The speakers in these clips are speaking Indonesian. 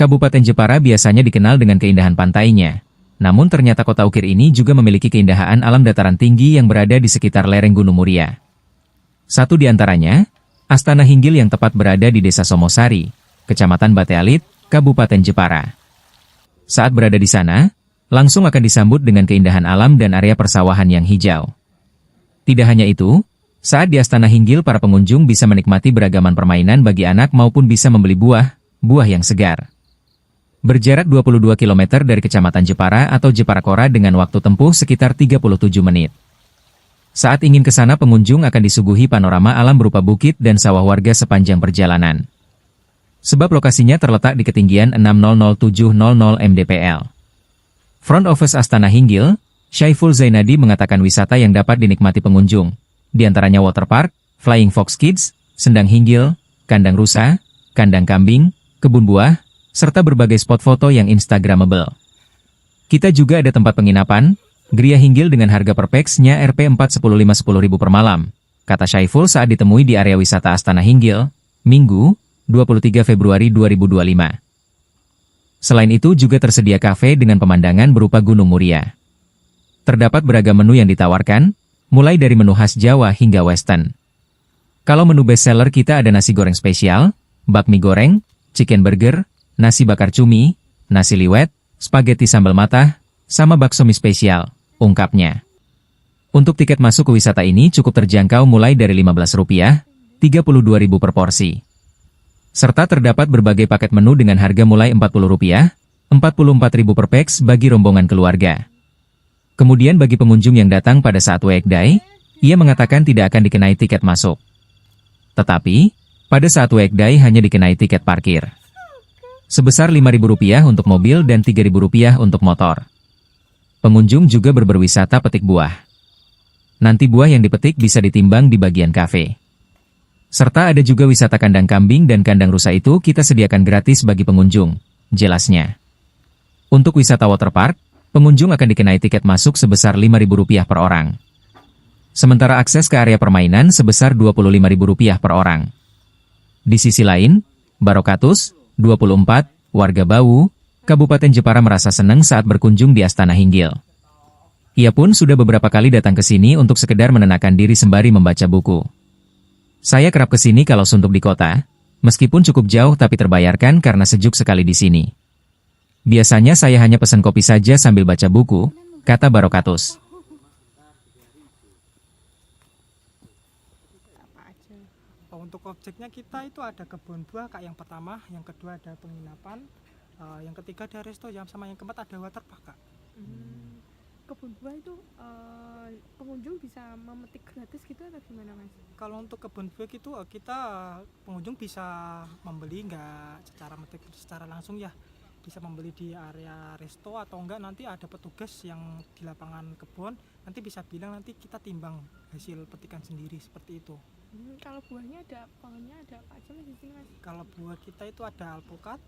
Kabupaten Jepara biasanya dikenal dengan keindahan pantainya. Namun ternyata kota ukir ini juga memiliki keindahan alam dataran tinggi yang berada di sekitar lereng Gunung Muria. Satu di antaranya, Astana Hinggil yang tepat berada di Desa Somosari, Kecamatan Bate Alit, Kabupaten Jepara. Saat berada di sana, langsung akan disambut dengan keindahan alam dan area persawahan yang hijau. Tidak hanya itu, saat di Astana Hinggil para pengunjung bisa menikmati beragaman permainan bagi anak maupun bisa membeli buah yang segar. Berjarak 22 km dari Kecamatan Jepara atau Jeparakora dengan waktu tempuh sekitar 37 menit. Saat ingin ke sana pengunjung akan disuguhi panorama alam berupa bukit dan sawah warga sepanjang perjalanan. Sebab lokasinya terletak di ketinggian 600-700 mdpl. Front Office Astana Hinggil, Syaiful Zainadi mengatakan wisata yang dapat dinikmati pengunjung, di antaranya waterpark, Flying Fox Kids, Sendang Hinggil, Kandang Rusa, Kandang Kambing, Kebun Buah, serta berbagai spot foto yang instagramable. Kita juga ada tempat penginapan, Gria Hinggil dengan harga per pax-nya Rp4 10.000 per malam, kata Syaiful saat ditemui di area wisata Astana Hinggil, Minggu, 23 Februari 2025. Selain itu juga tersedia kafe dengan pemandangan berupa Gunung Muria. Terdapat beragam menu yang ditawarkan, mulai dari menu khas Jawa hingga Western. Kalau menu bestseller kita ada nasi goreng spesial, bakmi goreng, chicken burger, nasi bakar cumi, nasi liwet, spaghetti sambal matah, sama bakso mie spesial, ungkapnya. Untuk tiket masuk ke wisata ini cukup terjangkau mulai dari Rp15, Rp32.000 per porsi. Serta terdapat berbagai paket menu dengan harga mulai Rp40, Rp44.000 per pax bagi rombongan keluarga. Kemudian bagi pengunjung yang datang pada saat weekday, ia mengatakan tidak akan dikenai tiket masuk. Tetapi, pada saat weekday hanya dikenai tiket parkir. Sebesar Rp5.000 untuk mobil dan Rp3.000 untuk motor. Pengunjung juga berwisata petik buah. Nanti buah yang dipetik bisa ditimbang di bagian kafe. Serta ada juga wisata kandang kambing dan kandang rusa itu kita sediakan gratis bagi pengunjung, jelasnya. Untuk wisata waterpark, pengunjung akan dikenai tiket masuk sebesar Rp5.000 per orang. Sementara akses ke area permainan sebesar Rp25.000 per orang. Di sisi lain, Barokatus, 24, warga Bawu, Kabupaten Jepara merasa senang saat berkunjung di Astana Hinggil. Ia pun sudah beberapa kali datang ke sini untuk sekedar menenangkan diri sembari membaca buku. Saya kerap ke sini kalau suntuk di kota, meskipun cukup jauh tapi terbayarkan karena sejuk sekali di sini. Biasanya saya hanya pesan kopi saja sambil baca buku, kata Barokatus. Untuk objeknya kita itu ada kebun buah Kak yang pertama, yang kedua ada penginapan, yang ketiga ada resto, yang sama yang keempat ada waterpark Kak. Kebun buah itu pengunjung bisa memetik gratis gitu atau gimana Mas? Kalau untuk kebun buah itu kita pengunjung bisa membeli nggak secara metik secara langsung ya, bisa membeli di area resto atau enggak nanti ada petugas yang di lapangan kebun nanti bisa bilang nanti kita timbang hasil petikan sendiri seperti itu. Kalau buahnya pohonnya ada apa aja Mas di sini Mas? Kalau buah kita itu ada alpukat,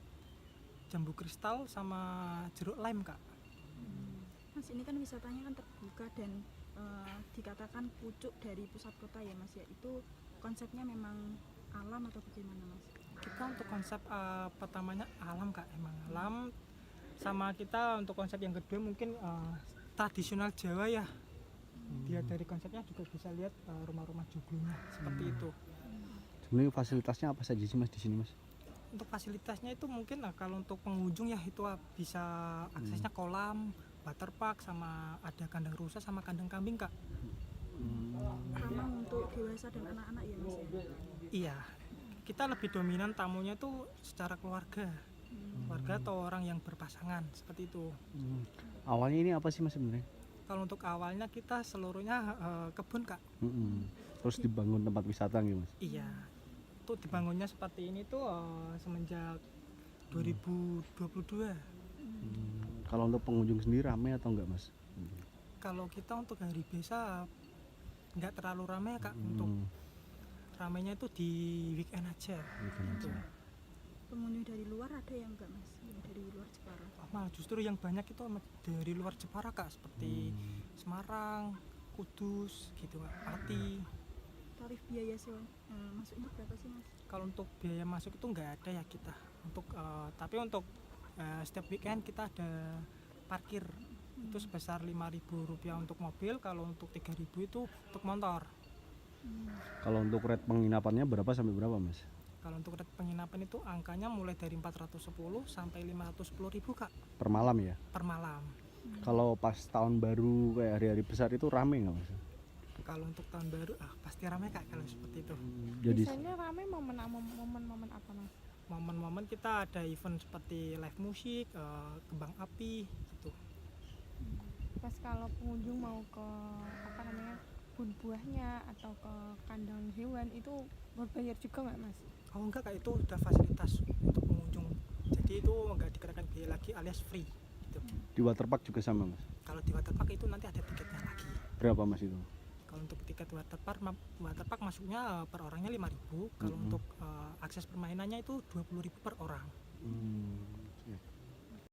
jambu kristal sama jeruk lime Kak. Mas, ini kan wisatanya kan terbuka dan dikatakan pucuk dari pusat kota ya Mas ya. Itu konsepnya memang alam atau bagaimana Mas? Kita untuk konsep pertamanya alam Kak, emang alam. Sama kita untuk konsep yang kedua mungkin tradisional Jawa ya. Dia dari konsepnya juga bisa lihat rumah-rumah joglonya seperti itu. Sebenarnya fasilitasnya apa saja sih Mas di sini Mas? Untuk fasilitasnya itu mungkin kalau untuk pengunjung ya itu bisa aksesnya kolam, waterpark, sama ada kandang rusa sama kandang kambing Kak. Ramah untuk dewasa dan anak-anak ya Mas ya? Iya, kita lebih dominan tamunya tuh secara keluarga. Keluarga atau orang yang berpasangan seperti itu. Awalnya ini apa sih Mas sebenarnya? Kalau untuk awalnya kita seluruhnya kebun Kak. Terus dibangun tempat wisata gitu Mas? Iya, tuh dibangunnya seperti ini tuh semenjak 2022. Kalau untuk pengunjung sendiri ramai atau enggak Mas? Kalau kita untuk hari biasa nggak terlalu ramai Kak. Untuk ramainya itu di weekend aja. Gitu. Pengunjung dari luar ada yang enggak Mas? Yang dari luar Jepara? Malah justru yang banyak itu dari luar Jepara Kak, seperti Semarang, Kudus, gitu Kak, Pati. Tarif biaya sewa masuknya berapa sih Mas? Kalau untuk biaya masuk itu nggak ada ya kita. Tapi untuk setiap weekend kita ada parkir itu sebesar Rp5.000 untuk mobil, kalau untuk Rp3.000 itu untuk motor. Kalau untuk rate penginapannya berapa sampai berapa Mas? Kalau untuk rate penginapan itu angkanya mulai dari 410 sampai 510.000 Kak Per malam ya? per malam. Kalau pas tahun baru kayak hari-hari besar itu rame nggak Mas? Kalau untuk tahun baru pasti ramai Kak kalau seperti itu. Jadi Biasanya rame momen apa mas? Momen-momen kita ada event seperti live musik, kembang api gitu. Pas kalau pengunjung mau ke apa namanya kebun buahnya atau ke kandang hewan itu berbayar juga nggak mas? Oh enggak Kak, itu udah fasilitas untuk pengunjung. Jadi itu enggak dikenakan biaya lagi alias free gitu. di waterpark juga sama Mas? Kalau di waterpark itu nanti ada tiketnya lagi. Berapa Mas itu? Kalau untuk tiket waterpark masuknya per orangnya 5.000. Kalau untuk akses permainannya itu 20.000 per orang.